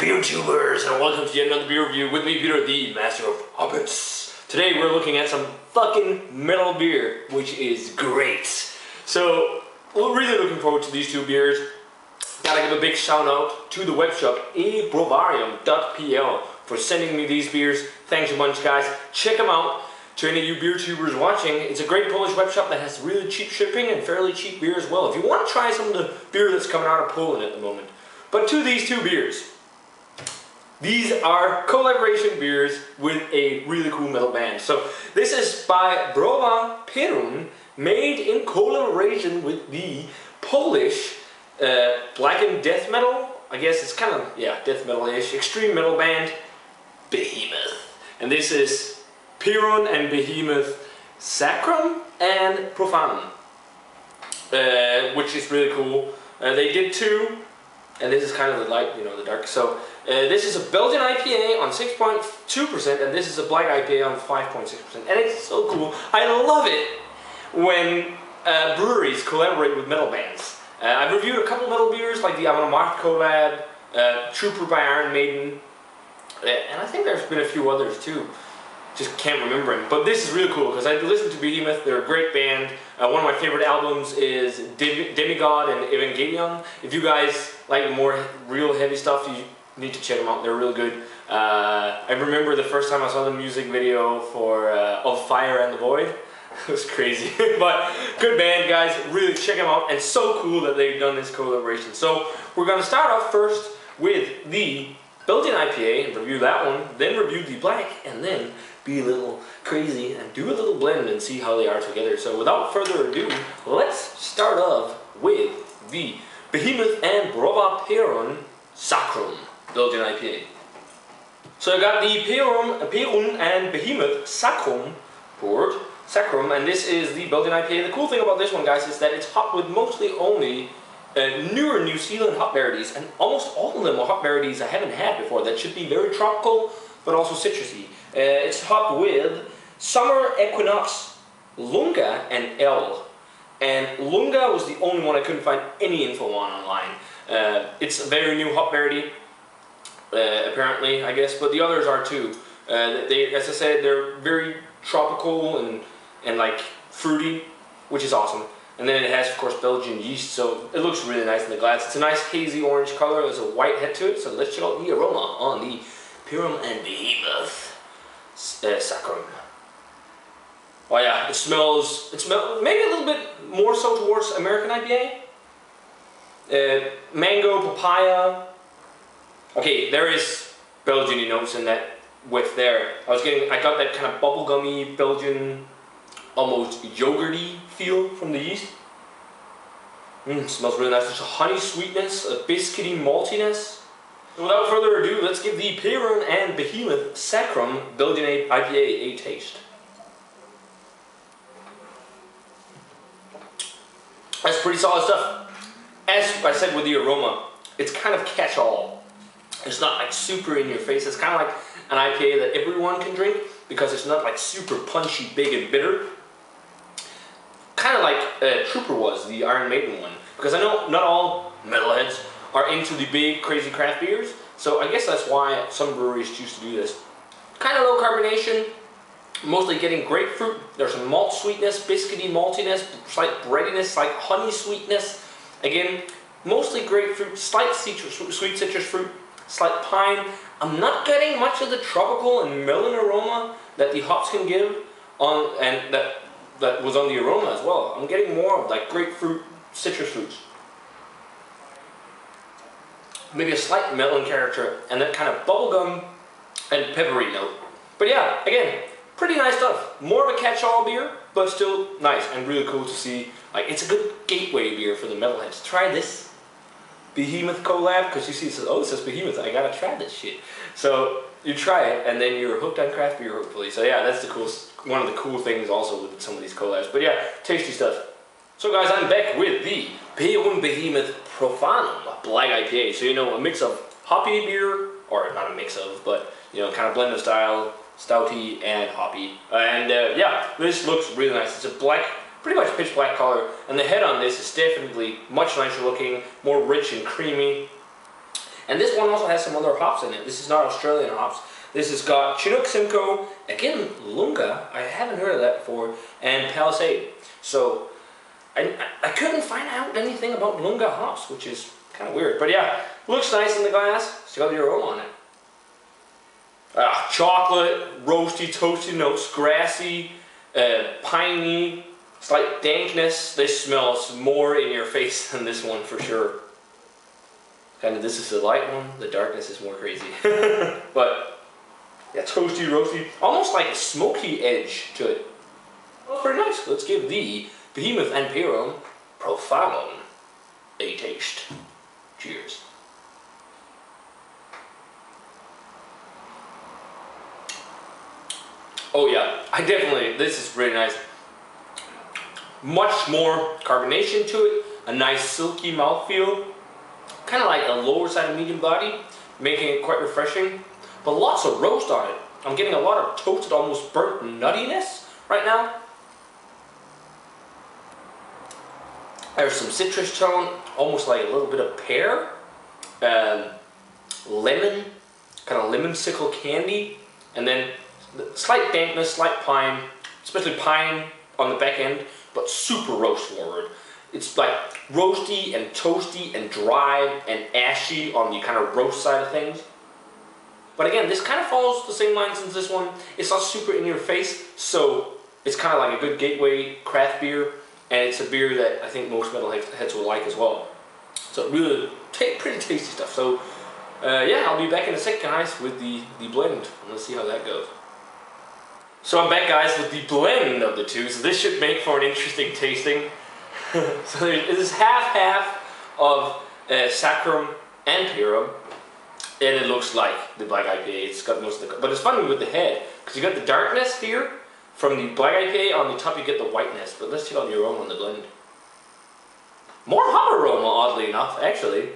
beer tubers, and welcome to yet another beer review with me, Peter, the master of hobbits. Today we're looking at some fucking metal beer, which is great. So, we're really looking forward to these two beers. Gotta give a big shout out to the webshop abvs.pl for sending me these beers. Thanks a bunch, guys. Check them out. To any of you beer tubers watching, it's a great Polish webshop that has really cheap shipping and fairly cheap beer as well. If you want to try some of the beer that's coming out of Poland at the moment. But to these two beers. These are collaboration beers with a really cool metal band. So this is by Browar Perun, made in collaboration with the Polish black and death metal. I guess it's kind of, yeah, death metal-ish, extreme metal band, Behemoth. And this is Perun and Behemoth Sacrum and Profanum, which is really cool. They did two, and this is kind of the light, you know, the dark. So this is a Belgian IPA on 6.2%, and this is a black IPA on 5.6%, and it's so cool. I love it when breweries collaborate with metal bands. I've reviewed a couple metal beers, like the ABVs collab, Trooper by Iron Maiden, and I think there's been a few others too. Just can't remember them. But this is really cool because I listened to Behemoth. They're a great band. One of my favorite albums is Demigod and Evangelion. If you guys like more real heavy stuff, you need to check them out. They're real good. I remember the first time I saw the music video for Of Fire and the Void. It was crazy. But good band, guys. Really check them out. And so cool that they've done this collaboration. So we're going to start off first with the Belgian IPA and review that one. Then review the black. And then be a little crazy and do a little blend and see how they are together. So without further ado, let's start off with the Behemoth and Browar Perun Sacrum Belgian IPA. So I got the Perun and Behemoth Sacrum poured. Sacrum, and this is the Belgian IPA. The cool thing about this one, guys, is that it's hopped with mostly only newer New Zealand hop varieties, and almost all of them are hop varieties I haven't had before that should be very tropical but also citrusy. It's hopped with Summer Equinox, Lunga, and L. And Lunga was the only one I couldn't find any info on online. It's a very new hop variety, apparently, I guess, but the others are too. As I said, they're very tropical and like fruity, which is awesome. And then it has, of course, Belgian yeast, so it looks really nice in the glass. It's a nice hazy orange color. There's a white head to it, so let's check out the aroma on the Perun and Behemoth Sacrum. Oh yeah, it smells maybe a little bit more so towards American IPA. Mango, papaya. Okay, there is Belgian notes in that whiff there. I got that kind of bubblegummy Belgian, almost yogurty feel from the yeast. Smells really nice. There's a honey sweetness, a biscuity maltiness. So without further ado, let's give the Perun and Behemoth Sacrum Belgian IPA a taste. That's pretty solid stuff. As I said with the aroma, it's kind of catch-all. It's not like super in your face. It's kind of like an IPA that everyone can drink because it's not like super punchy, big, and bitter. Kind of like Trooper was, the Iron Maiden one. Because I know not all metalheads are into the big, crazy craft beers. So I guess that's why some breweries choose to do this. Kind of low carbonation, mostly getting grapefruit. There's some malt sweetness, biscuity maltiness, slight breadiness, slight honey sweetness. Again, mostly grapefruit, slight sweet citrus fruit, slight pine. I'm not getting much of the tropical and melon aroma that the hops can give and that was on the aroma as well. I'm getting more of like grapefruit, citrus fruits. Maybe a slight melon character and that kind of bubblegum and peppery note. But yeah, again, pretty nice stuff. More of a catch-all beer, but still nice and really cool to see. Like, it's a good gateway beer for the metalheads. Try this Behemoth collab, because you see it says, oh, it says Behemoth, I gotta try this shit. So you try it, and then you're hooked on craft beer, hopefully. So yeah, that's the coolest, one of the cool things also with some of these collabs. But yeah, tasty stuff. So guys, I'm back with the Perun Behemoth Profanum, a black IPA. So you know, a mix of hoppy beer, or not a mix of, but you know, kind of blend of style, stouty and hoppy. And yeah, this looks really nice. It's a black, pretty much pitch black color, and the head on this is definitely much nicer looking, more rich and creamy. And this one also has some other hops in it. This is not Australian hops. This has got Chinook, Simcoe, again, Lunga, I haven't heard of that before, and Palisade. So, I couldn't find out anything about Lunga hops, which is kind of weird. But yeah, looks nice in the glass. It's got the aroma on it. Chocolate, roasty, toasty notes, grassy, piney, slight dankness. This smells more in your face than this one for sure. Kind of, this is the light one, the darkness is more crazy. But yeah, toasty, roasty, almost like a smoky edge to it. Well, pretty nice. Let's give the Behemoth and Perun Profanum a taste. Cheers. Oh yeah, this is really nice. Much more carbonation to it, a nice silky mouthfeel, kind of like a lower side of medium body, making it quite refreshing, but lots of roast on it. I'm getting a lot of toasted, almost burnt nuttiness right now. There's some citrus tone, almost like a little bit of pear, lemon, kind of lemon-sickle candy, and then slight dankness, slight pine, especially pine on the back end, but super roast forward. It's like roasty and toasty and dry and ashy on the kind of roast side of things. But again, this kind of follows the same lines as this one. It's not super in your face, so it's kind of like a good gateway craft beer, and it's a beer that I think most metalheads will like as well. So really pretty tasty stuff. So yeah, I'll be back in a sec, guys, with the blend. Let's see how that goes. So I'm back, guys, with the blend of the two. So this should make for an interesting tasting. So this is half of Sacrum and Perun, and it looks like the black IPA. It's got most of the, but it's funny with the head, because you got the darkness here from the black IPA. On the top you get the whiteness, but let's check out the aroma on the blend. More hop aroma, oddly enough, actually.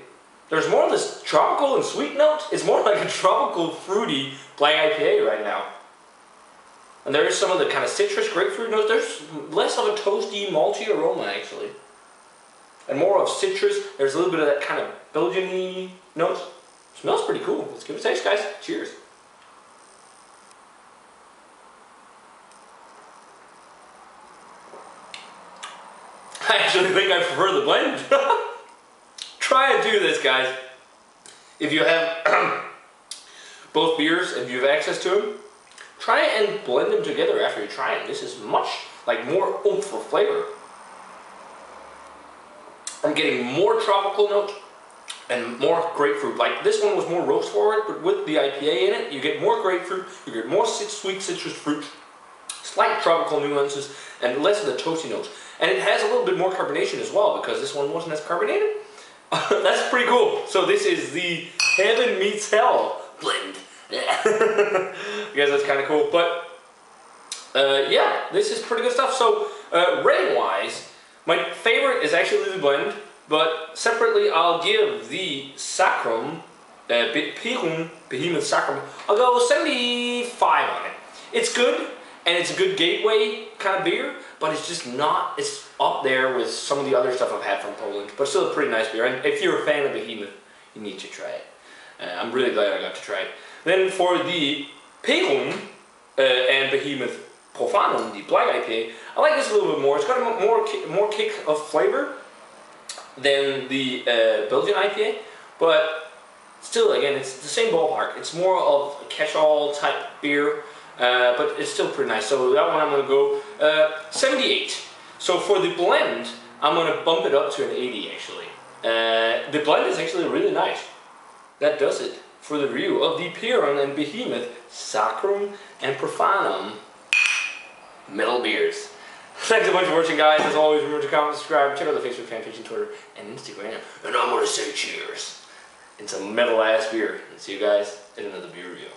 There's more of this tropical and sweet note. It's more like a tropical, fruity black IPA right now. And there is some of the kind of citrus, grapefruit notes. There's less of a toasty, malty aroma, actually. And more of citrus. There's a little bit of that kind of Belgian-y note. Smells pretty cool. Let's give it a taste, guys. Cheers. I actually think I prefer the blend. Try and do this, guys. If you have both beers and you have access to them, try and blend them together after you try them. This is much like more oomph for flavor. I'm getting more tropical note and more grapefruit. Like this one was more roast forward, but with the IPA in it, you get more grapefruit, you get more sweet citrus fruit, slight tropical nuances, and less of the toasty notes. And it has a little bit more carbonation as well, because this one wasn't as carbonated. That's pretty cool. So this is the Heaven Meets Hell blend. Yeah. I guess that's kind of cool. But yeah, this is pretty good stuff. So rating-wise, my favorite is actually the blend, but separately I'll give the Sacrum, Perun Behemoth Sacrum, I'll go 75 on it. It's good, and it's a good gateway kind of beer, but it's just not, it's up there with some of the other stuff I've had from Poland, but still a pretty nice beer. And if you're a fan of Behemoth, you need to try it. I'm really glad I got to try it. Then for the Perun and Behemoth Profanum, the black IPA, I like this a little bit more. It's got a more kick of flavor than the Belgian IPA, but still, again, it's the same ballpark. It's more of a catch-all type beer, but it's still pretty nice. So that one I'm going to go 78. So for the blend, I'm going to bump it up to an 80 actually. The blend is actually really nice. That does it for the review of the Perun and Behemoth Sacrum and Profanum metal beers. Thanks a bunch for watching, guys. As always, remember to comment, subscribe, check out the Facebook fan page and Twitter and Instagram. And I'm going to say cheers in some metal ass beer. And see you guys in another beer review.